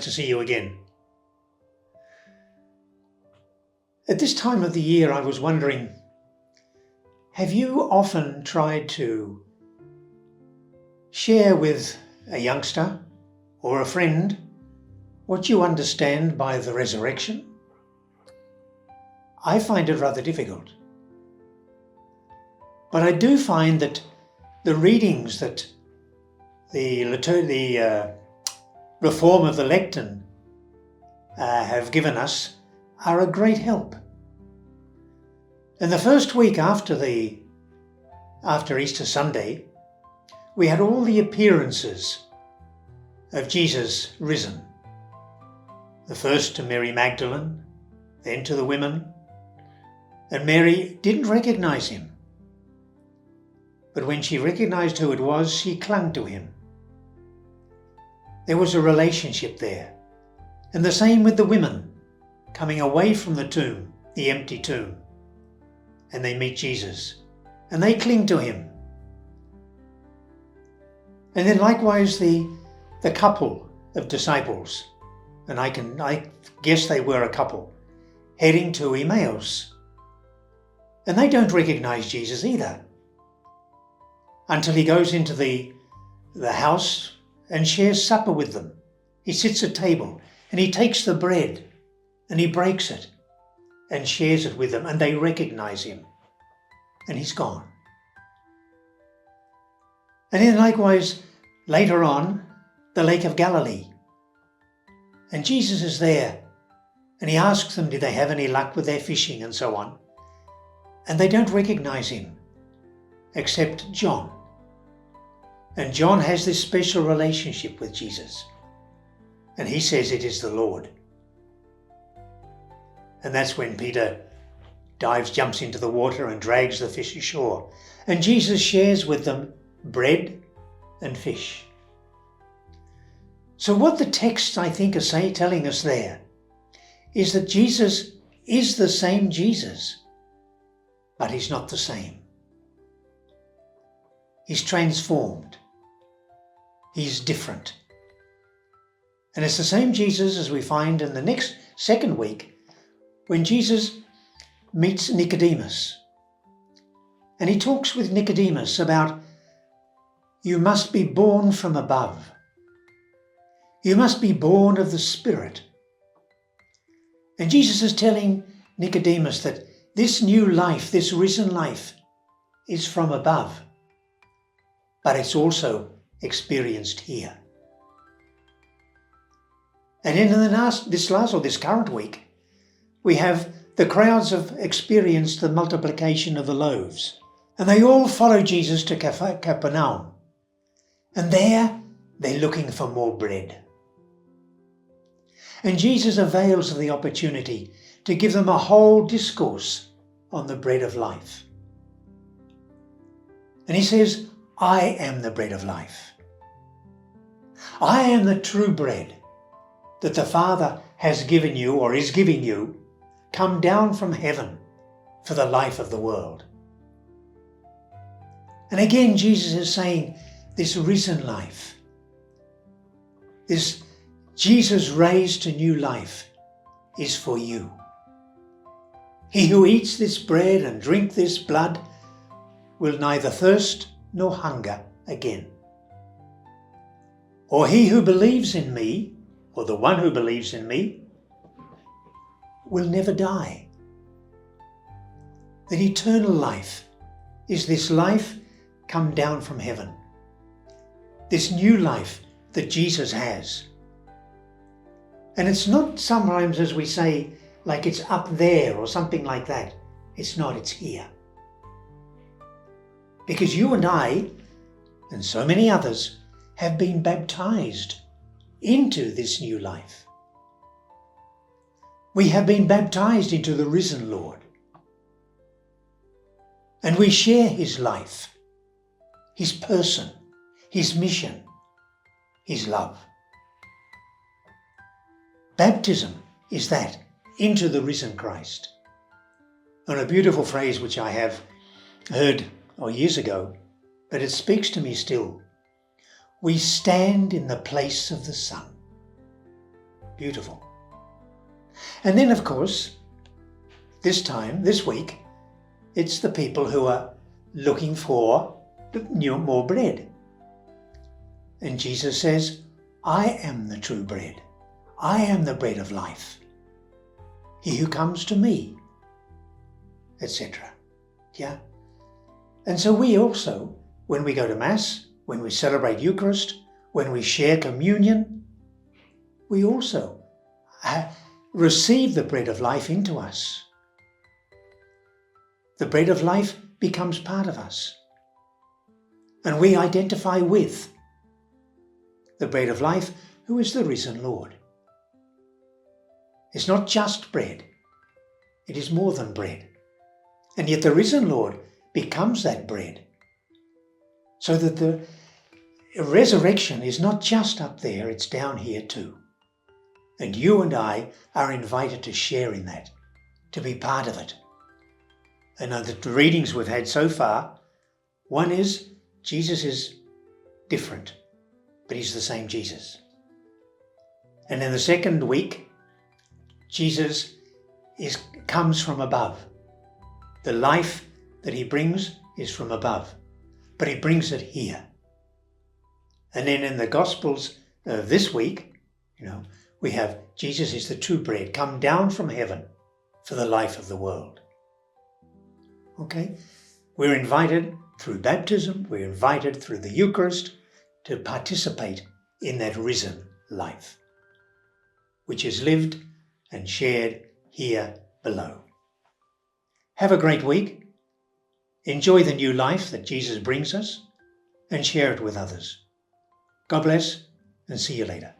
nice to see you again. At this time of the year, I was wondering, have you often tried to share with a youngster or a friend what you understand by the resurrection? I find it rather difficult. But I do find that the readings that the Reform of the Lectern have given us are a great help. In the first week after Easter Sunday, we had all the appearances of Jesus risen. The first to Mary Magdalene, then to the women, and Mary didn't recognize him. But when she recognized who it was, she clung to him. There was a relationship there. And the same with the women coming away from the tomb, the empty tomb. And they meet Jesus and they cling to him. And then likewise the couple of disciples, and I guess they were a couple, heading to Emmaus. And they don't recognize Jesus either until he goes into the house and shares supper with them. He sits at table and he takes the bread and he breaks it and shares it with them, and they recognize him, and he's gone. And then likewise, later on, the Lake of Galilee. And Jesus is there, and he asks them, did they have any luck with their fishing and so on? And they don't recognize him, except John. And John has this special relationship with Jesus, and he says it is the Lord. And that's when Peter jumps into the water and drags the fish ashore. And Jesus shares with them bread and fish. So what the texts, I think, are telling us there is that Jesus is the same Jesus, but he's not the same. He's transformed. He's different. And it's the same Jesus as we find in the second week, when Jesus meets Nicodemus. And he talks with Nicodemus about, you must be born from above. You must be born of the Spirit. And Jesus is telling Nicodemus that this new life, this risen life, is from above, but it's also experienced here. And in this current week, we have the crowds have experienced the multiplication of the loaves, and they all follow Jesus to Capernaum. And there, they're looking for more bread. And Jesus avails of the opportunity to give them a whole discourse on the bread of life. And he says, I am the bread of life. I am the true bread that the Father has given you, or is giving you, come down from heaven for the life of the world. And again, Jesus is saying this risen life, this Jesus raised to new life, is for you. He who eats this bread and drink this blood will neither thirst nor hunger again. Or he who believes in me, or the one who believes in me, will never die. That eternal life is this life come down from heaven. This new life that Jesus has. And it's not sometimes, as we say, like it's up there or something like that. It's not, it's here. Because you and I, and so many others, have been baptized into this new life. We have been baptized into the risen Lord. And we share his life, his person, his mission, his love. Baptism is that, into the risen Christ. And a beautiful phrase which I have heard years ago, but it speaks to me still. We stand in the place of the Son. Beautiful. And then, of course, this week, it's the people who are looking for more bread. And Jesus says, I am the true bread. I am the bread of life. He who comes to me, etc. Yeah. And so we also, when we go to Mass, when we celebrate Eucharist, when we share communion, we also receive the bread of life into us. The bread of life becomes part of us. And we identify with the bread of life, who is the risen Lord. It's not just bread. It is more than bread. And yet the risen Lord becomes that bread. So that the resurrection is not just up there, it's down here too. And you and I are invited to share in that, to be part of it. And the readings we've had so far, one is Jesus is different, but he's the same Jesus. And in the second week, Jesus comes from above. The life that he brings is from above, but he brings it here. And then in the Gospels this week, we have Jesus is the true bread, come down from heaven for the life of the world. Okay? We're invited through baptism, we're invited through the Eucharist to participate in that risen life, which is lived and shared here below. Have a great week. Enjoy the new life that Jesus brings us and share it with others. God bless and see you later.